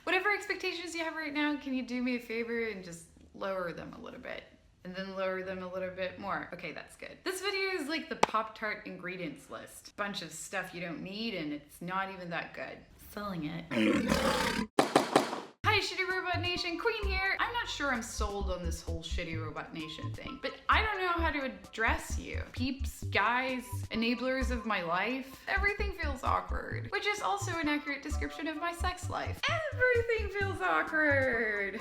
Whatever expectations you have right now, can you do me a favor and just lower them a little bit? And then lower them a little bit more. Okay, that's good. This video is like the Pop-Tart ingredients list. Bunch of stuff you don't need and it's not even that good. Selling it. Hi, Shitty Robot Nation, Queen here. I'm not sure I'm sold on this whole Shitty Robot Nation thing, but I don't know how to address you. Peeps, guys, enablers of my life. Everything feels awkward, which is also an accurate description of my sex life. Everything feels awkward.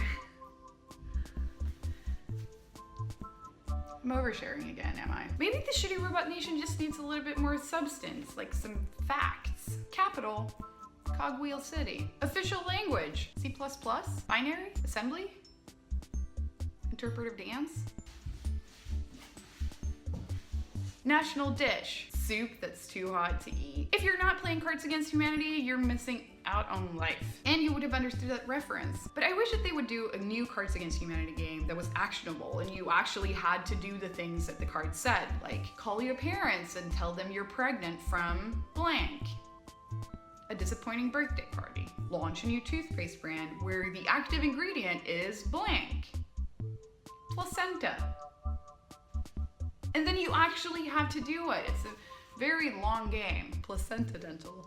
I'm oversharing again, am I? Maybe the Shitty Robot Nation just needs a little bit more substance, like some facts. Capital, Cogwheel City. Official language, C++, binary, assembly, interpretive dance. National dish, soup that's too hot to eat. If you're not playing Cards Against Humanity, you're missing out on life. And you would have understood that reference. But I wish that they would do a new Cards Against Humanity game that was actionable and you actually had to do the things that the card said, like call your parents and tell them you're pregnant from blank. A disappointing birthday party. Launch a new toothpaste brand where the active ingredient is blank. Placenta. And then you actually have to do it. It's a very long game. Placenta dental.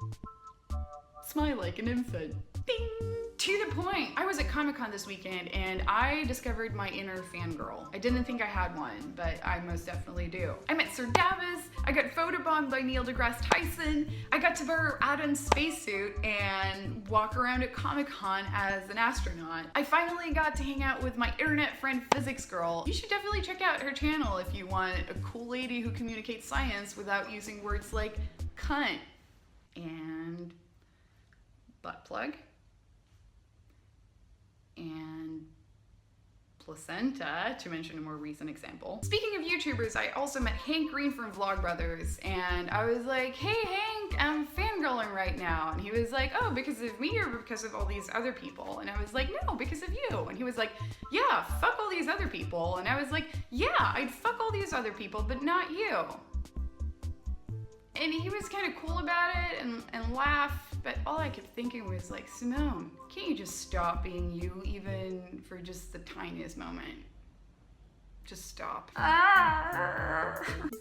Smile like an infant. Ding! To the point. I was at Comic-Con this weekend and I discovered my inner fangirl. I didn't think I had one, but I most definitely do. I met Sir Davos, I got photobombed by Neil deGrasse Tyson, I got to borrow Adam's spacesuit and walk around at Comic-Con as an astronaut. I finally got to hang out with my internet friend Physics Girl. You should definitely check out her channel if you want a cool lady who communicates science without using words like cunt and butt plug and placenta, to mention a more recent example. Speaking of YouTubers, I also met Hank Green from Vlogbrothers, and I was like, hey Hank, I'm fangirling right now. And he was like, oh, because of me or because of all these other people? And I was like, no, because of you. And he was like, yeah, fuck all these other people. And I was like, yeah, I'd fuck all these other people, but not you. And he was kind of cool about it and laugh, but all I kept thinking was like, Simone, can't you just stop being you even for just the tiniest moment? Just stop.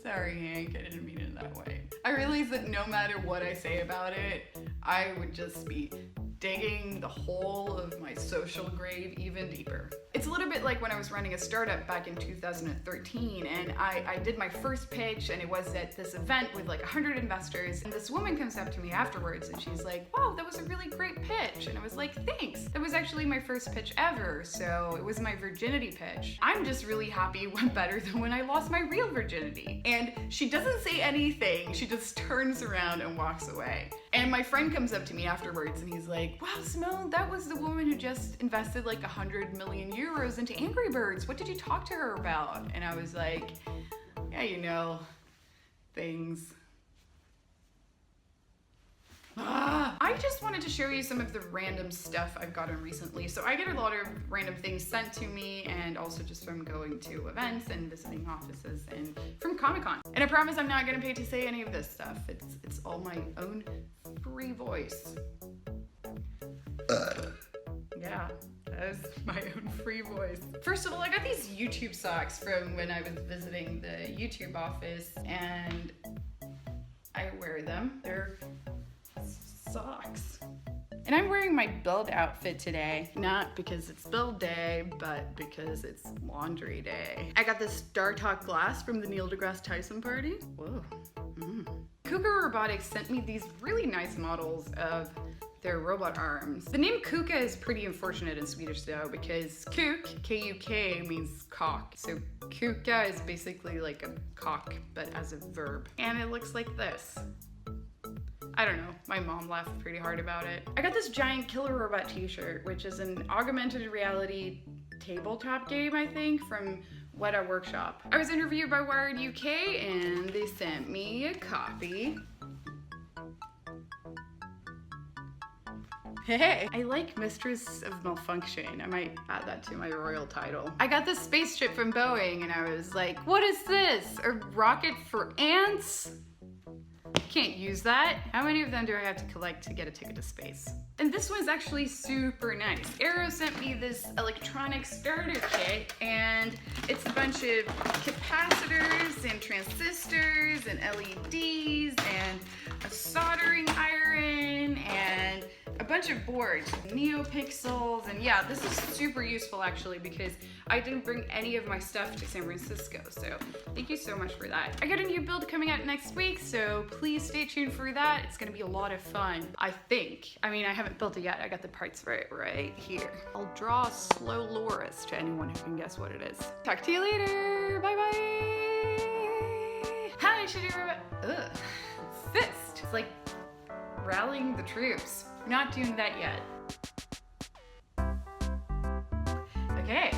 Sorry, Hank, I didn't mean it that way. I realized that no matter what I say about it, I would just be digging the hole of my social grave even deeper. It's a little bit like when I was running a startup back in 2013 and I did my first pitch and it was at this event with like 100 investors, and this woman comes up to me afterwards and she's like, wow, that was a really great pitch. And I was like, thanks. That was actually my first pitch ever, so it was my virginity pitch. I'm just really happy it went better than when I lost my real virginity. And she doesn't say anything, she just turns around and walks away. And my friend comes up to me afterwards and he's like, wow, Simone, that was the woman who just invested like 100 million euros into Angry Birds. What did you talk to her about? And I was like, yeah, you know, things. I just wanted to show you some of the random stuff I've gotten recently. So I get a lot of random things sent to me, and also just from going to events and visiting offices and from Comic-Con. And I promise I'm not gonna pay to say any of this stuff. It's all my own free voice. Yeah, that was my own free voice. First of all, I got these YouTube socks from when I was visiting the YouTube office, and I wear them. They're socks. And I'm wearing my build outfit today, not because it's build day, but because it's laundry day. I got this Star Talk glass from the Neil deGrasse Tyson party. Whoa. Kuka Robotics sent me these really nice models of their robot arms. The name Kuka is pretty unfortunate in Swedish though, because kuk, K-U-K, means cock. So Kuka is basically like a cock, but as a verb. And it looks like this. I don't know, my mom laughed pretty hard about it. I got this giant Killer Robot t-shirt, which is an augmented reality tabletop game, I think, from Weta Workshop. I was interviewed by Wired UK and they sent me a copy. Hey, I like Mistress of Malfunction. I might add that to my royal title. I got this spaceship from Boeing and I was like, what is this? A rocket for ants? Can't use that. How many of them do I have to collect to get a ticket to space? And this one's actually super nice. Arrow sent me this electronic starter kit, and it's a bunch of capacitors and transistors and LEDs and a soldering iron and a bunch of boards, NeoPixels, and yeah, this is super useful actually because I didn't bring any of my stuff to San Francisco, so thank you so much for that. I got a new build coming out next week, so please stay tuned for that. It's gonna be a lot of fun, I think. I mean, I haven't built it yet. I got the parts right here. I'll draw a slow loris to anyone who can guess what it is. Talk to you later. Bye bye. How should you remember? Fist. It's like rallying the troops. We're not doing that yet. Okay,